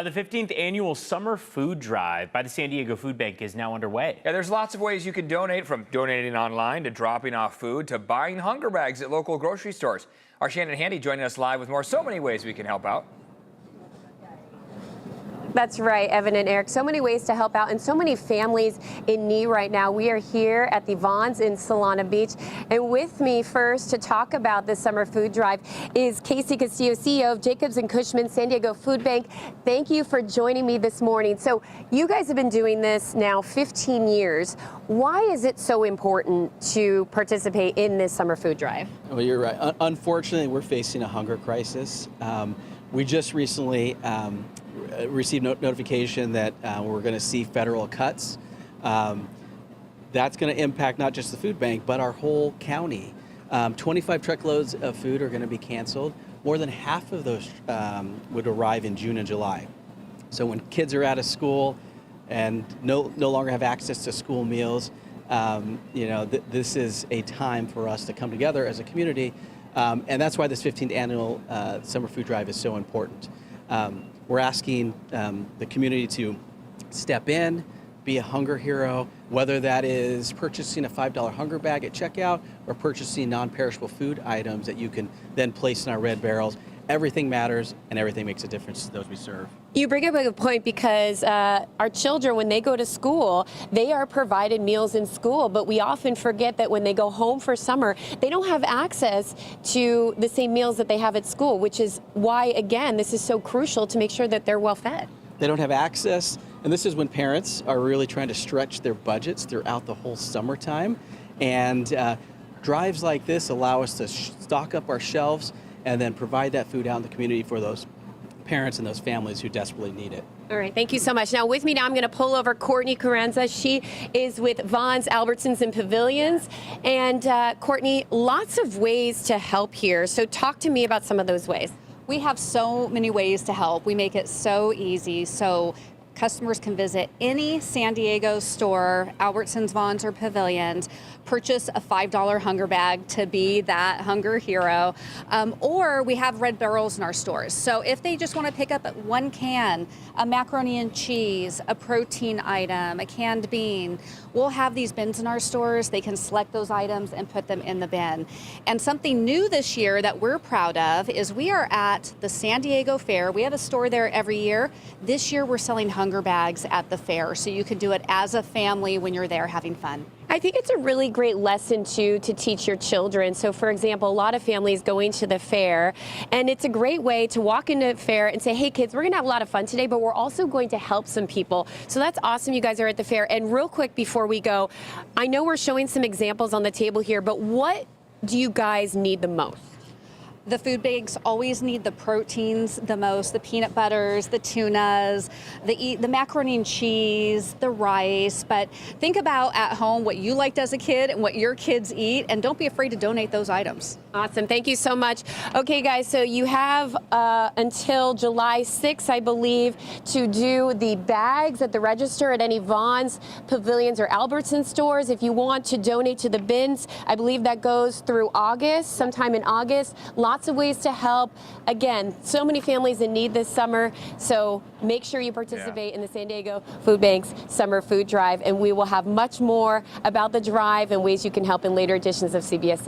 The 15th annual Summer Food Drive by the San Diego Food Bank is now underway. Yeah, there's lots of ways you can donate, from donating online to dropping off food to buying hunger bags at local grocery stores. Our Shannon Handy joining us live with more. So many ways we can help out. That's right, Evan and Eric. So many ways to help out and so many families in need right now. We are here at the Vons in Solana Beach. And with me first to talk about this summer food drive is Casey Castillo, CEO of Jacobs and Cushman San Diego Food Bank. Thank you for joining me this morning. So you guys have been doing this now 15 years. Why is it so important to participate in this summer food drive? Well, you're right. Unfortunately, we're facing a hunger crisis. We just recently received notification that we're going to see federal cuts. That's going to impact not just the food bank, but our whole county. 25 truckloads of food are going to be canceled. More than half of those would arrive in June and July. So when kids are out of school and no longer have access to school meals, this is a time for us to come together as a community. And that's why this 15th annual Summer Food Drive is so important. We're asking the community to step in, be a hunger hero, whether that is purchasing a $5 hunger bag at checkout or purchasing non-perishable food items that you can then place in our red barrels. Everything matters and everything makes a difference to those we serve. You bring up a good point because our children, when they go to school, they are provided meals in school, but we often forget that when they go home for summer, they don't have access to the same meals that they have at school, which is why, again, this is so crucial to make sure that they're well fed. They don't have access, and this is when parents are really trying to stretch their budgets throughout the whole summertime. And drives like this allow us to stock up our shelves and then provide that food out in the community for those parents and those families who desperately need it. All right, thank you so much. Now with me now, I'm going to pull over Courtney Carranza. She is with Vons, Albertsons and Pavilions. And Courtney, lots of ways to help here. So talk to me about some of those ways. We have so many ways to help. We make it so easy. So customers can visit any San Diego store, Albertsons, Vons, or Pavilions, purchase a $5 hunger bag to be that hunger hero, or we have red barrels in our stores. So if they just want to pick up one can, a macaroni and cheese, a protein item, a canned bean, we'll have these bins in our stores. They can select those items and put them in the bin. And something new this year that we're proud of is we are at the San Diego Fair. We have a store there every year. This year we're selling hunger bags at the fair, so you can do it as a family when you're there having fun. I think it's a really great lesson, too, to teach your children. So, for example, a lot of families going to the fair, and it's a great way to walk into the fair and say, hey, kids, we're going to have a lot of fun today, but we're also going to help some people. So that's awesome you guys are at the fair. And real quick before we go, I know we're showing some examples on the table here, but what do you guys need the most? The food banks always need the proteins the most, the peanut butters, the tunas, the macaroni and cheese, the rice. But think about at home what you liked as a kid and what your kids eat, and don't be afraid to donate those items. Awesome. Thank you so much. Okay, guys, so you have until July 6th, I believe, to do the bags at the register at any Vons, Pavilions, or Albertsons stores. If you want to donate to the bins, I believe that goes through August, sometime in August. Lots of ways to help. Again, so many families in need this summer, so make sure you participate in the San Diego Food Bank's Summer Food Drive, and we will have much more about the drive and ways you can help in later editions of CBS.